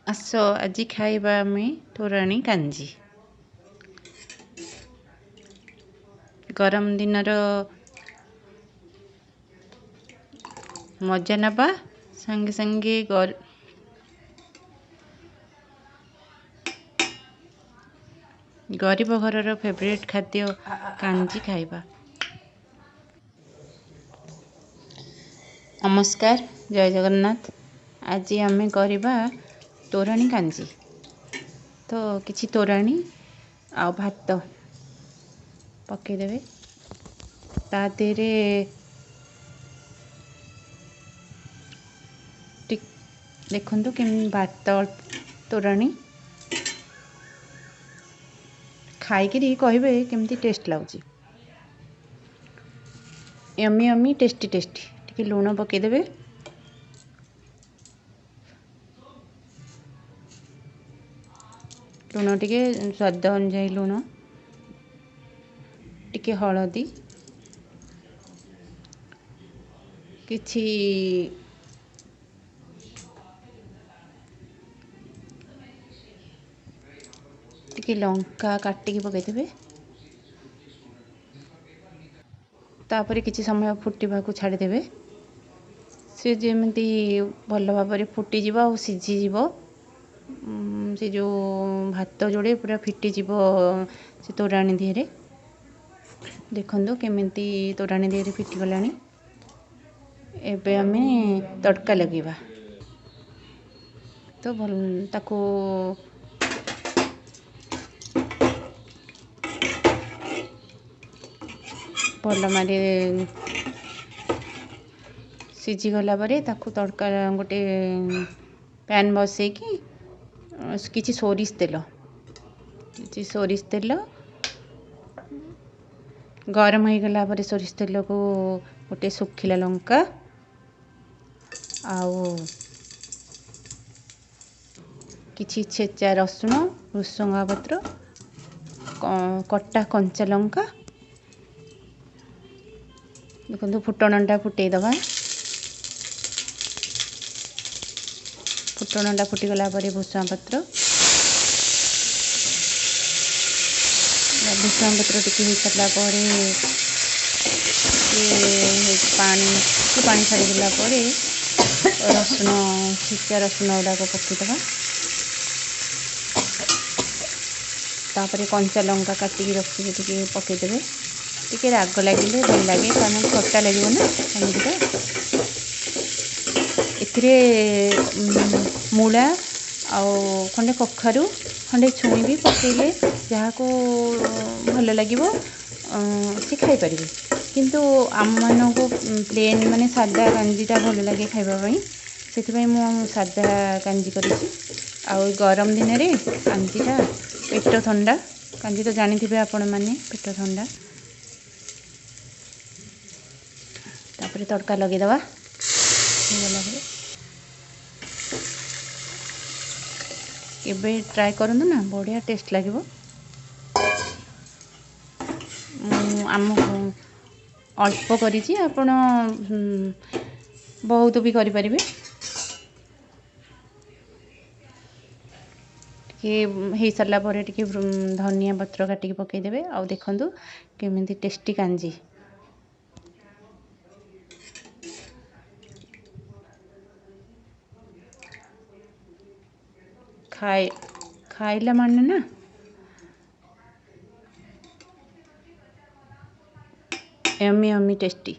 आस आज खाइबा आमे तोराणी कांजी। गरम दिनर मजा नबा संगे संगे गरीब घरर फेवरेट खाद्य कांजी खाइबा। नमस्कार, जय जगन्नाथ। आज आमे करिबा तोराणी कांजी। तो किछि तोराणी आ भात पके देबे। ता देरे देखंतु केम भात तोराणी खाई के कहबे केमती टेस्ट लाउची। Yummy yummy tasty tasty. टिके लूण पके देबे। लूण टिके स्वाद अनुसार लूण, टिके हळदी, किछि टिके लंका काटिकी पके देबे। तापर किछि समय फुटिबा को छाड़ी देबे। से जेमती भल भाबरे फुटी जीव आ सिझी जीव, से जो भात जोड़े पूरा फिटी जीव से तोराणी दिहरे। देखंतु केमिति तोराणी दिहरे फिटी गलानी। एबे आमे तड़का लगेबा। तो भल ताको भल मारे सिझी गला परे ताको तड़का गोटे पैन बसई कि किछि सोरिष तेल गरम हो गला परे सोरिष तेल को गोटे सुखिला लंका आउ किछि छेचा रसुण, भृसंगा पत्र, कटा कंचा लंका, देखो फुटणटा फुटे दबा। फुटणटा फुटी गला परे भृसंगा पत्र टिके हो सारा पानी छाड़ी गला परे रसुण छेचा रसुण गुड़ाक पकेदबा। तापर कंचा लंका काटिकी रखिए टिके पकेदेबे। टिके राग लगे भल लगे कारण खट्टा लगे ना कांजीटा। एथिरे मूला आउ खंडे कखारू खंडे छुई भी पकेले जहाँ को भल लगे सी खाई पारे। किंतु आम मान को प्लेन माने सादा कांजीटा भल लगे खाइबापी, से मु सादा कांजी करी। आउ गरम दिन रे कांजीटा पेट ठंडा, कांजी तो जानी थे आपण मैंने पेट ठंडा। तापर तड़का लगे दवा केबे ट्राए करंतु ना, बढ़िया टेस्ट लगे। आम अल्प करी आपण बहुत भी करि परिबे। हो सारा पर टिके धनिया पत्र काटिकी पके देबे। आउ देखंतु केमिति टेस्टी कांजी। खाइला माने ना यम्मी यम्मी टेस्टी।